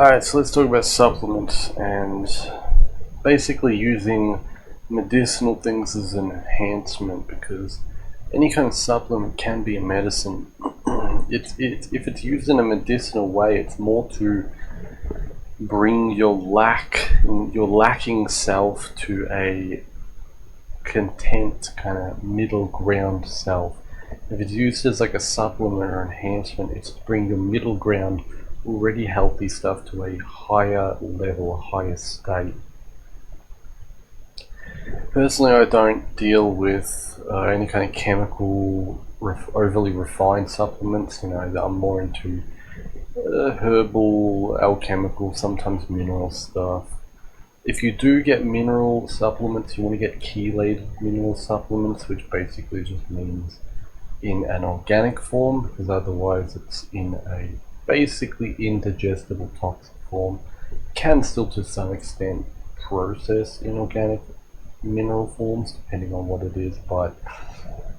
Alright, so let's talk about supplements and basically using medicinal things as an enhancement, because any kind of supplement can be a medicine. If it's used in a medicinal way, it's more to bring your lacking self to a content kind of middle ground self. If it's used as like a supplement or enhancement, it's to bring your middle ground, already healthy stuff to a higher level, a higher state. Personally, I don't deal with any kind of chemical, overly refined supplements. I'm more into herbal, alchemical, sometimes mineral stuff. If you do get mineral supplements, you want to get chelated mineral supplements, which basically just means in an organic form, because otherwise it's in a basically indigestible toxic form. Can still to some extent process inorganic mineral forms depending on what it is, but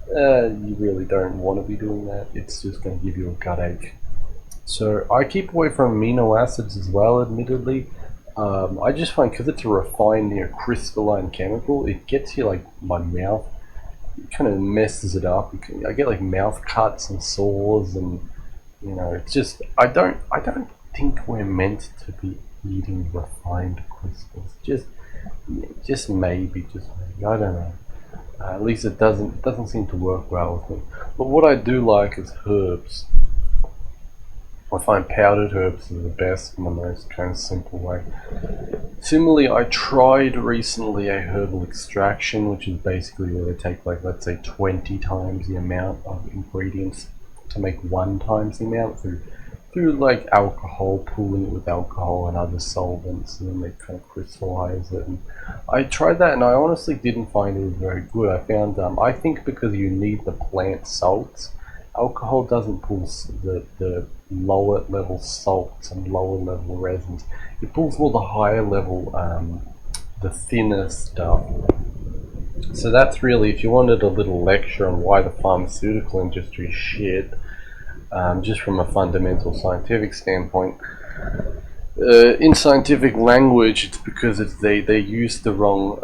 you really don't want to be doing that. It's just going to give you a gut ache. So I keep away from amino acids as well, admittedly. I just find, because it's a refined, crystalline chemical, it gets you like my mouth. It kind of messes it up. I get like mouth cuts and sores, and it's just I don't think we're meant to be eating refined crystals. Just maybe, I don't know. At least it doesn't seem to work well with me. But what I do like is herbs. I find powdered herbs are the best in the most kind of simple way. Similarly, I tried recently a herbal extraction, which is basically where they take, like, let's say 20 times the amount of ingredients to make 1 times the amount through like alcohol, pooling it with alcohol and other solvents, and then they kind of crystallize it. And I tried that, and I honestly didn't find it was very good. I found I think because you need the plant salts, alcohol doesn't pull the lower level salts and lower level resins. It pulls more the higher level, the thinner stuff. So that's really, if you wanted a little lecture on why the pharmaceutical industry is shit, just from a fundamental scientific standpoint, in scientific language, it's because they use the wrong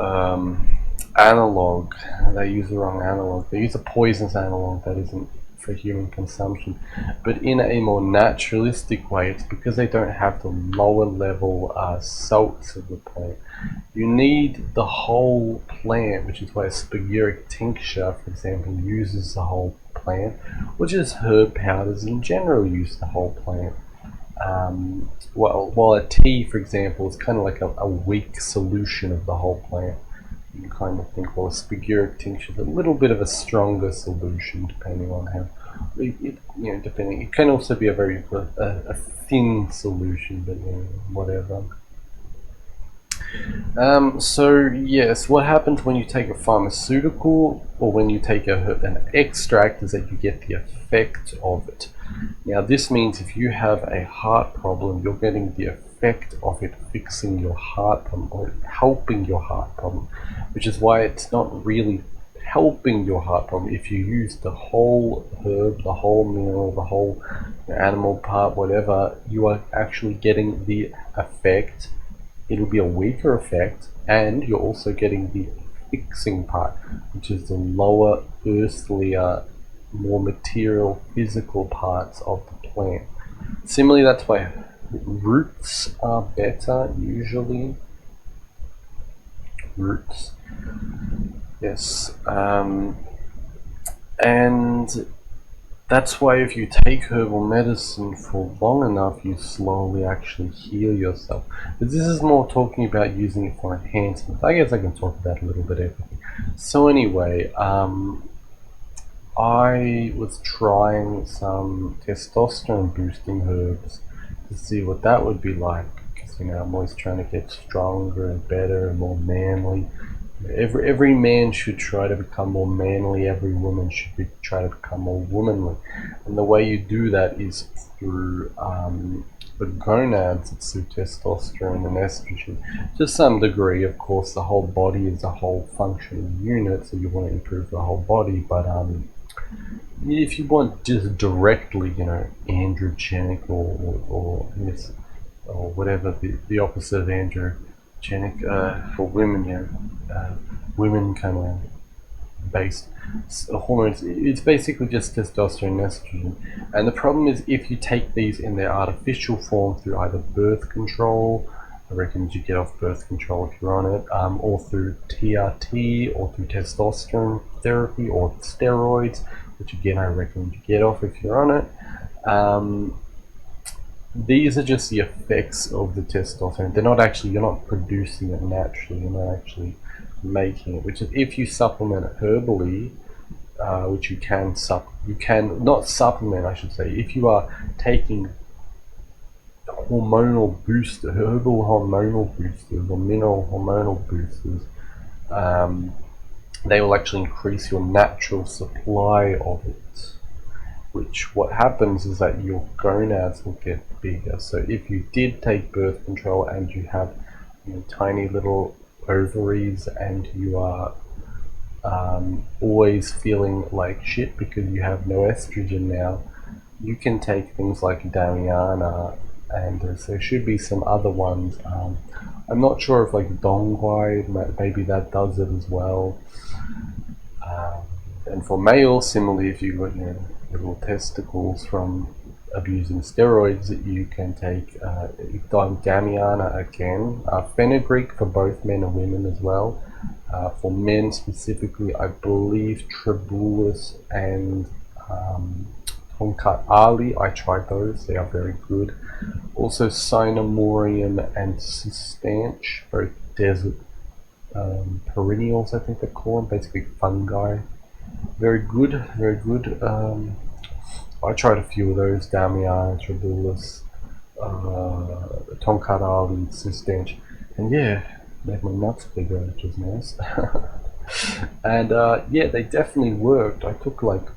analog. They use the wrong analog. They use a poisonous analog that isn't for human consumption. But in a more naturalistic way, it's because they don't have the lower level salts of the plant. You need the whole plant, which is why a spagyric tincture, for example, uses the whole plant, or just herb powders in general use the whole plant. While a tea, for example, is kind of like a weak solution of the whole plant. You can kind of think, well, a spagyric tincture is a little bit of a stronger solution, depending on how. Depending. It can also be a thin solution, but whatever. So yes, what happens when you take a pharmaceutical or when you take an extract is that you get the effect of it. Now this means if you have a heart problem, you're getting the effect of it fixing your heart problem or helping your heart problem, which is why it's not really helping your heart problem. If you use the whole herb, the whole mineral, the whole animal part, whatever, you are actually getting the effect. It'll be a weaker effect, and you're also getting the fixing part, which is the lower, earthlier, more material, physical parts of the plant. Similarly, that's why roots are better usually. Roots, yes, and that's why if you take herbal medicine for long enough, you slowly actually heal yourself. But this is more talking about using it for enhancement. I guess I can talk about a little bit everything. So anyway, I was trying some testosterone boosting herbs to see what that would be like. Because I'm always trying to get stronger and better and more manly. Every man should try to become more manly. Every woman should try to become more womanly, and the way you do that is through the gonads. It's through testosterone and estrogen, to some degree. Of course, the whole body is a whole functioning unit, so you want to improve the whole body. But if you want just directly, androgenic or yes, or whatever the opposite of androgenic for women. Women kind of based hormones. It's basically just testosterone estrogen, and the problem is if you take these in their artificial form through either birth control, I recommend you get off birth control if you're on it, or through TRT, or through testosterone therapy or steroids, which again I recommend you get off if you're on it. These are just the effects of the testosterone. They're not actually, you're not producing it naturally, you're not actually making it, which is if you supplement it herbally, which you can not supplement, I should say, if you are taking hormonal boosters, herbal hormonal boosters or mineral hormonal boosters, they will actually increase your natural supply of it. Which what happens is that your gonads will get bigger. So if you did take birth control and you have tiny little ovaries and you are always feeling like shit because you have no estrogen now, you can take things like Damiana, and there should be some other ones. I'm not sure if like Dongguai, maybe that does it as well. And for males, similarly, if you've got little testicles from abusing steroids, you can take Damiana again, fenugreek for both men and women as well. For men specifically, I believe Tribulus and Tonkat Ali, I tried those, they are very good. Also Cinnamorium and Cistanche, both desert perennials, I think they're called, basically fungi. Very good, very good. I tried a few of those, Damiana, Tribulus, Tonkat Ali, Cistanche, and yeah, made my nuts bigger, which was nice. And yeah, they definitely worked. I took like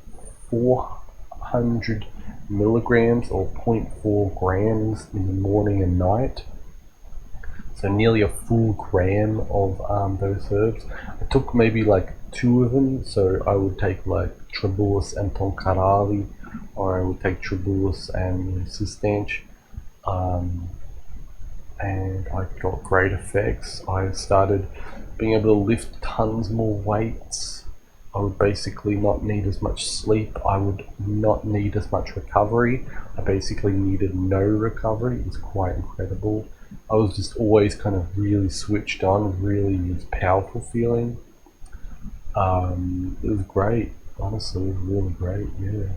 400 milligrams or 0.4 grams in the morning and night, so nearly a full gram of those herbs. I took maybe like 2 of them, so I would take like Tribulus and Tonkat Ali, or I would take Tribulus and Cistanche, and I got great effects. I started being able to lift tons more weights. I would basically not need as much sleep. I would not need as much recovery. I basically needed no recovery. It was quite incredible. I was just always kind of really switched on, really was powerful feeling. It was great. Honestly, it was really great, yeah.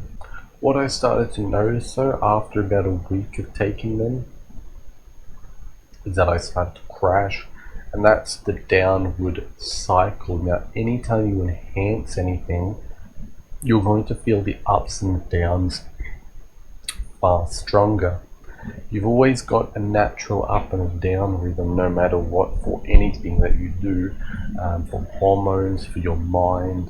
What I started to notice though, after about a week of taking them, is that I started to crash, and that's the downward cycle. Now, anytime you enhance anything, you're going to feel the ups and downs far stronger. You've always got a natural up and a down rhythm, no matter what, for anything that you do, for hormones, for your mind,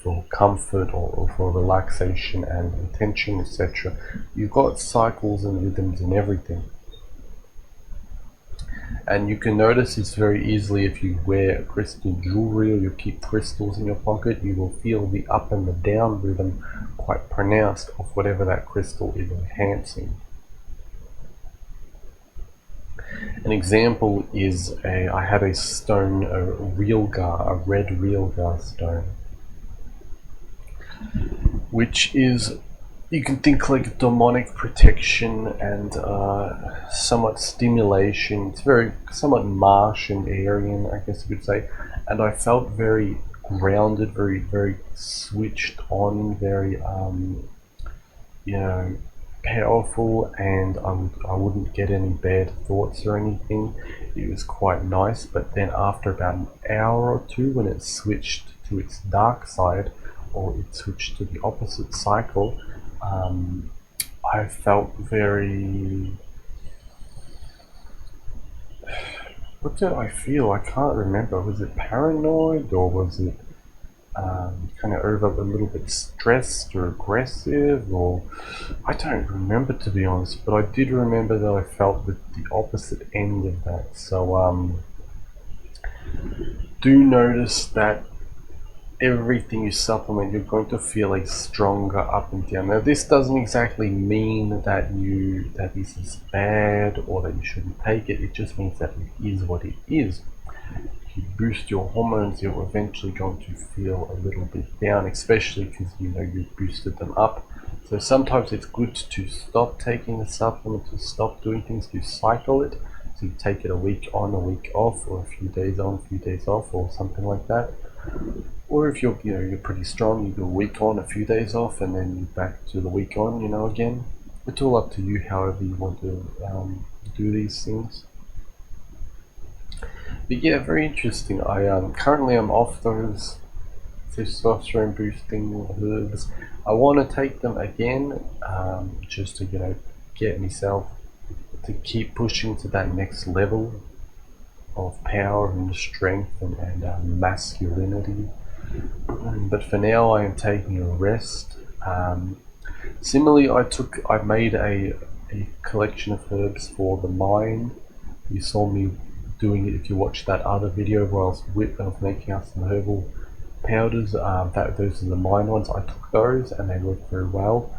for comfort or for relaxation and intention, etc. You've got cycles and rhythms in everything. And you can notice this very easily if you wear crystal jewelry or you keep crystals in your pocket. You will feel the up and the down rhythm quite pronounced of whatever that crystal is enhancing. An example is I had a stone, a red realgar stone, which is, you can think like demonic protection and somewhat stimulation. It's very somewhat Martian, Aryan, I guess you could say. And I felt very grounded, very, very switched on, very, powerful, and I wouldn't get any bad thoughts or anything. It was quite nice, but then after about an hour or two, when it switched to its dark side, or it switched to the opposite cycle, I felt very... What did I feel? I can't remember. Was it paranoid, or was it kind of over a little bit stressed or aggressive, or I don't remember, to be honest, but I did remember that I felt the opposite end of that. So do notice that everything you supplement, you're going to feel a stronger up and down. Now, this doesn't exactly mean that this is bad or that you shouldn't take it. It just means that it is what it is. If you boost your hormones, you're eventually going to feel a little bit down, especially because you've boosted them up. So sometimes it's good to stop taking the supplement, to stop doing things, to cycle it. So you take it a week on, a week off, or a few days on, a few days off, or something like that. Or if you're pretty strong, you go a week on, a few days off, and then you're back to the week on, again. It's all up to you, however you want to do these things. But yeah, very interesting. Currently I'm off those testosterone boosting herbs. I want to take them again, just to get myself to keep pushing to that next level of power and strength and masculinity. But for now, I am taking a rest. Similarly, I made a collection of herbs for the mind. You saw me doing it if you watched that other video where I was making out some herbal powders. Those are the mind ones. I took those and they worked very well.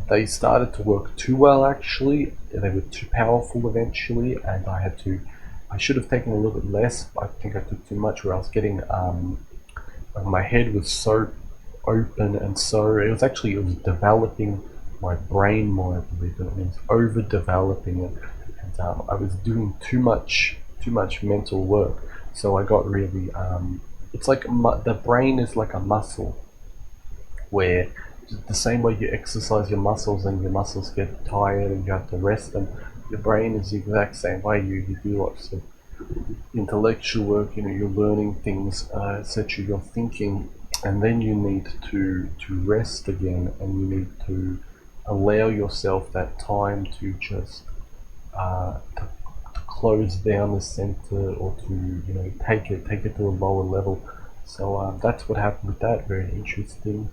They started to work too well, actually. They were too powerful eventually, and I should have taken a little bit less. I think I took too much, where I was getting my head was so open, and so it was developing my brain more, I believe. It was overdeveloping it, and I was doing too much mental work. So I got really it's like the brain is like a muscle, where the same way you exercise your muscles and your muscles get tired and you have to rest them, your brain is the exact same way. You do lots of intellectual work, you're learning things, etc. You're thinking, and then you need to rest again, and you need to allow yourself that time to just to close down the center, or to take it to a lower level. So that's what happened with that. Very interesting.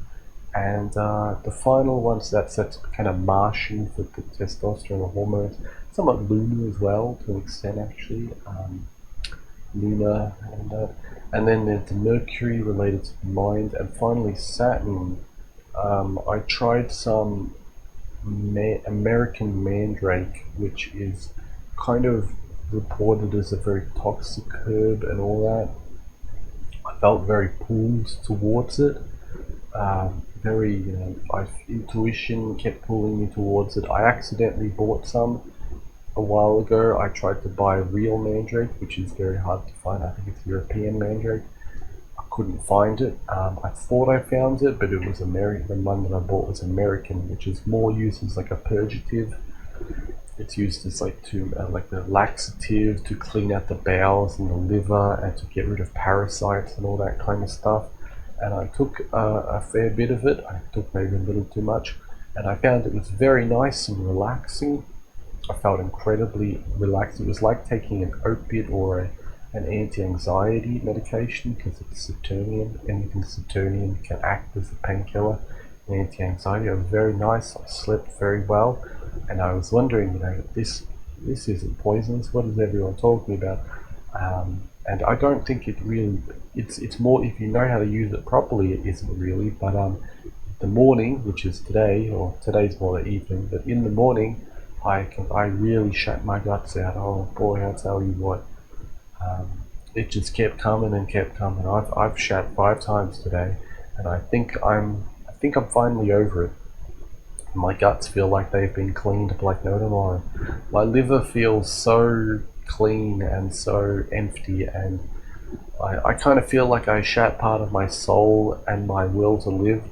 And the final ones, that's kind of Martian for the testosterone hormones, somewhat lunar as well to an extent, actually. Lunar, and then there's Mercury related to the mind, and finally Saturn. I tried some American Mandrake, which is kind of reported as a very toxic herb and all that. I felt very pulled towards it. My intuition kept pulling me towards it. I accidentally bought some a while ago. I tried to buy real Mandrake, which is very hard to find. I think it's European Mandrake. I couldn't find it. I thought I found it, but it was American. The one that I bought was American, which is more used as like a purgative. It's used as like a laxative to clean out the bowels and the liver and to get rid of parasites and all that kind of stuff. And I took a fair bit of it. I took maybe a little too much, and I found it was very nice and relaxing. I felt incredibly relaxed. It was like taking an opiate or an anti-anxiety medication, because it's Saturnian. Anything Saturnian can act as a painkiller and anti-anxiety. It was very nice. I slept very well, and I was wondering, this isn't poisonous. What is everyone talking about? And I don't think it really. It's more, if you know how to use it properly, it isn't really. But the morning, which is today, or today's more the evening, but in the morning, I really shut my guts out. Oh boy, I tell you what, it just kept coming and kept coming. I've shat 5 times today, and I think I'm finally over it. My guts feel like they've been cleaned up like no tomorrow. My liver feels so clean and so empty, and I kind of feel like I shat part of my soul and my will to live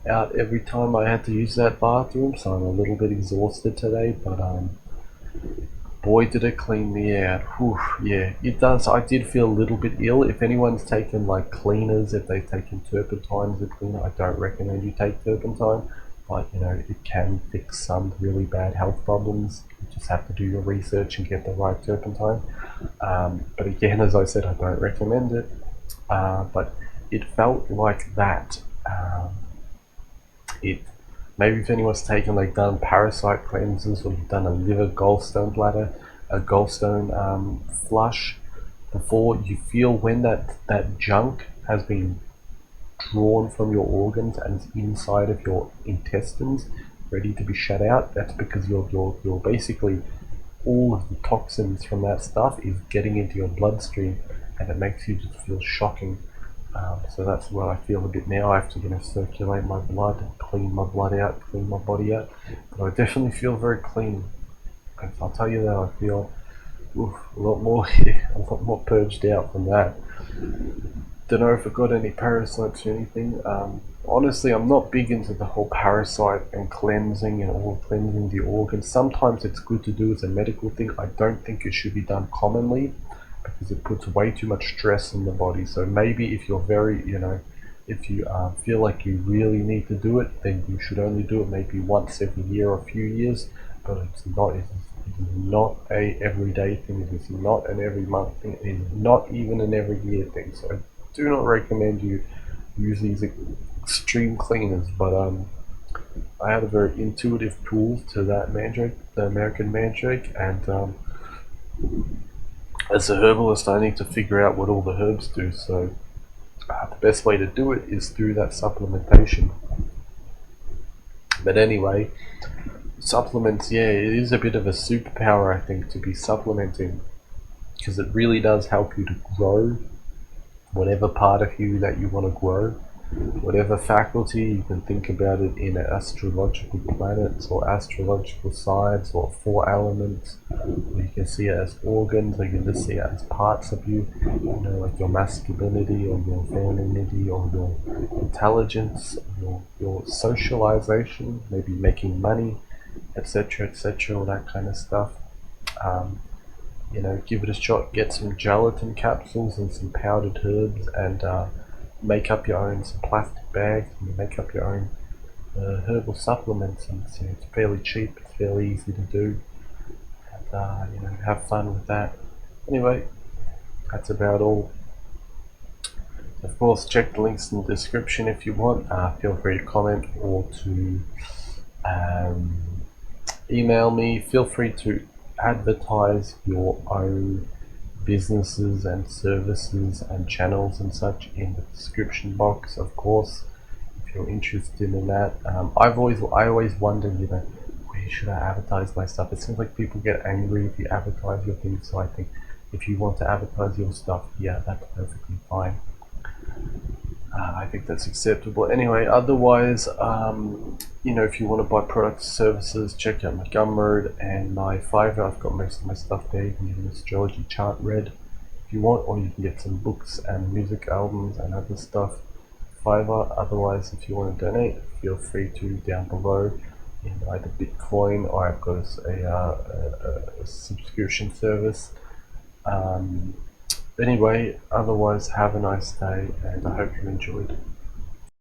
out every time I had to use that bathroom. So I'm a little bit exhausted today, but boy did it clean me out. Whew, yeah, it does. I did feel a little bit ill. If anyone's taken like cleaners, if they've taken turpentine as a cleaner, I don't recommend you take turpentine, but it can fix some really bad health problems. You just have to do your research and get the right turpentine. But again, as I said, I don't recommend it. But it felt like that. It Maybe if anyone's taken, like, done parasite cleanses, or you've done a liver gallstone bladder, a gallstone flush before, you feel when that junk has been drawn from your organs and is inside of your intestines, ready to be shed out. That's because you're basically, all of the toxins from that stuff is getting into your bloodstream, and it makes you just feel shocking. So that's what I feel a bit now. I have to, circulate my blood, clean my blood out, clean my body out. But I definitely feel very clean. I'll tell you that I feel a lot more, a lot more purged out from that. Don't know if I got any parasites or anything. Honestly, I'm not big into the whole parasite and cleansing and all cleansing the organs. Sometimes it's good to do as a medical thing. I don't think it should be done commonly because it puts way too much stress in the body. So maybe if you're very, if you feel like you really need to do it, then you should only do it maybe once every year or a few years. But it's not. It is not a everyday thing. It is not an every month thing. It is not even an every year thing. So do not recommend you use these extreme cleaners, but I had a very intuitive tool to that Mandrake, the American Mandrake, and as a herbalist I need to figure out what all the herbs do, so the best way to do it is through that supplementation. But anyway, supplements, yeah, it is a bit of a superpower, I think, to be supplementing, because it really does help you to grow whatever part of you that you want to grow, whatever faculty. You can think about it in astrological planets or astrological signs or 4 elements, or you can see it as organs, or you can just see it as parts of you, like your masculinity or your femininity or your intelligence, your socialization, maybe making money, etc., etc., all that kind of stuff. Um, give it a shot. Get some gelatin capsules and some powdered herbs, and make up your own, some plastic bags, and make up your own herbal supplements. And it's fairly cheap, it's fairly easy to do, and have fun with that. Anyway, that's about all. Of course, check the links in the description if you want. Feel free to comment or to email me. Feel free to advertise your own businesses and services and channels and such in the description box, of course, if you're interested in that. I always wondered, where should I advertise my stuff? It seems like people get angry if you advertise your things, so I think if you want to advertise your stuff, yeah, that's perfectly fine. I think that's acceptable. Anyway, otherwise, if you want to buy products, services, check out my Gumroad and my Fiverr. I've got most of my stuff there. You can get an astrology chart read if you want, or you can get some books and music albums and other stuff. Fiverr. Otherwise, if you want to donate, feel free to down below in either Bitcoin, or I've got a subscription service. Anyway, otherwise, have a nice day, and I hope you enjoyed.